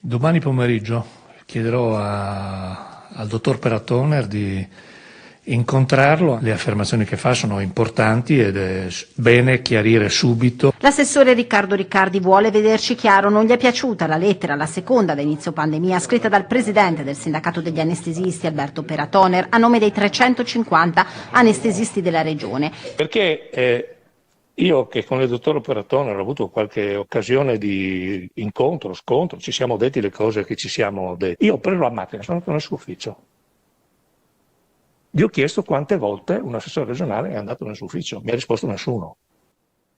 Domani pomeriggio chiederò al dottor Peratoner di incontrarlo. Le affermazioni che fa sono importanti ed è bene chiarire subito. L'assessore Riccardo Riccardi vuole vederci chiaro, non gli è piaciuta la lettera, la seconda da inizio pandemia, scritta dal presidente del sindacato degli anestesisti Alberto Peratoner a nome dei 350 anestesisti della regione. Perché io che con il dottor Peratoner ho avuto qualche occasione di incontro, scontro, ci siamo detti le cose che ci siamo detti. Io ho preso la macchina, sono andato nel suo ufficio. Gli ho chiesto quante volte un assessore regionale è andato nel suo ufficio, mi ha risposto nessuno.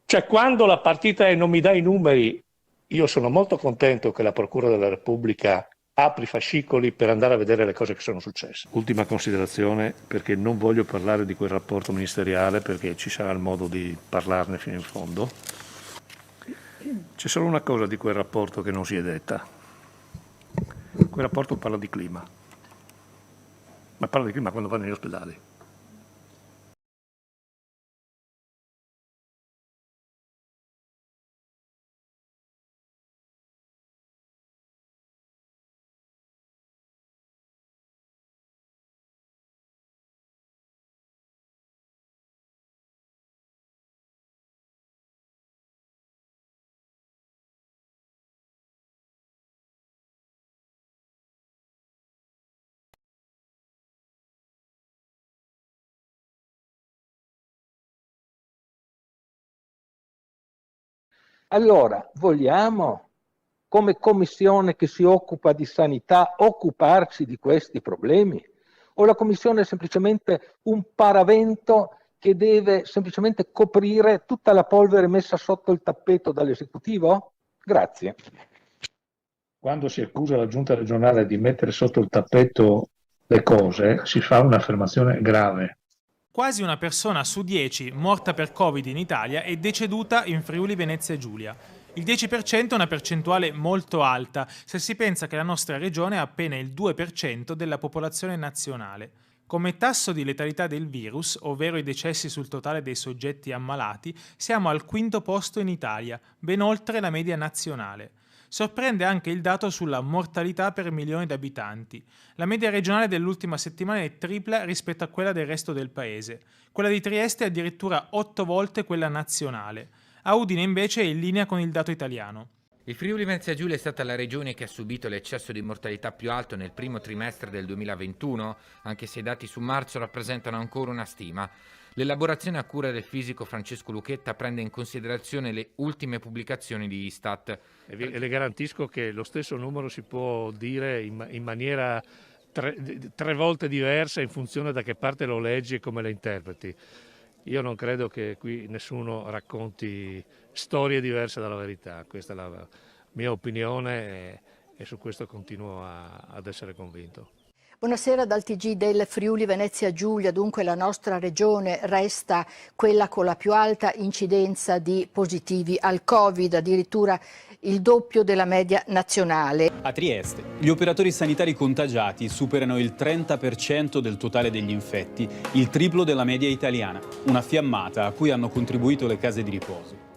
Cioè, quando la partita è non mi dai i numeri, io sono molto contento che la Procura della Repubblica apri fascicoli per andare a vedere le cose che sono successe. Ultima considerazione, perché non voglio parlare di quel rapporto ministeriale, perché ci sarà il modo di parlarne fino in fondo. C'è solo una cosa di quel rapporto che non si è detta. Quel rapporto parla di clima, ma parla di clima quando va negli ospedali. Allora, vogliamo, come commissione che si occupa di sanità, occuparci di questi problemi? O la commissione è semplicemente un paravento che deve semplicemente coprire tutta la polvere messa sotto il tappeto dall'esecutivo? Grazie. Quando si accusa la giunta regionale di mettere sotto il tappeto le cose, si fa un'affermazione grave. Quasi una persona su 10 morta per Covid in Italia è deceduta in Friuli Venezia Giulia. Il 10% è una percentuale molto alta se si pensa che la nostra regione ha appena il 2% della popolazione nazionale. Come tasso di letalità del virus, ovvero i decessi sul totale dei soggetti ammalati, siamo al quinto posto in Italia, ben oltre la media nazionale. Sorprende anche il dato sulla mortalità per milione di abitanti. La media regionale dell'ultima settimana è tripla rispetto a quella del resto del paese. Quella di Trieste è addirittura 8 volte quella nazionale. A Udine invece è in linea con il dato italiano. Il Friuli Venezia Giulia è stata la regione che ha subito l'eccesso di mortalità più alto nel primo trimestre del 2021, anche se i dati su marzo rappresentano ancora una stima. L'elaborazione a cura del fisico Francesco Lucchetta prende in considerazione le ultime pubblicazioni di Istat. E le garantisco che lo stesso numero si può dire in maniera tre volte diversa in funzione da che parte lo leggi e come le interpreti. Io non credo che qui nessuno racconti storie diverse dalla verità, questa è la mia opinione e su questo continuo ad essere convinto. Buonasera dal TG del Friuli Venezia Giulia. Dunque la nostra regione resta quella con la più alta incidenza di positivi al Covid, addirittura il doppio della media nazionale. A Trieste gli operatori sanitari contagiati superano il 30% del totale degli infetti, il triplo della media italiana, una fiammata a cui hanno contribuito le case di riposo.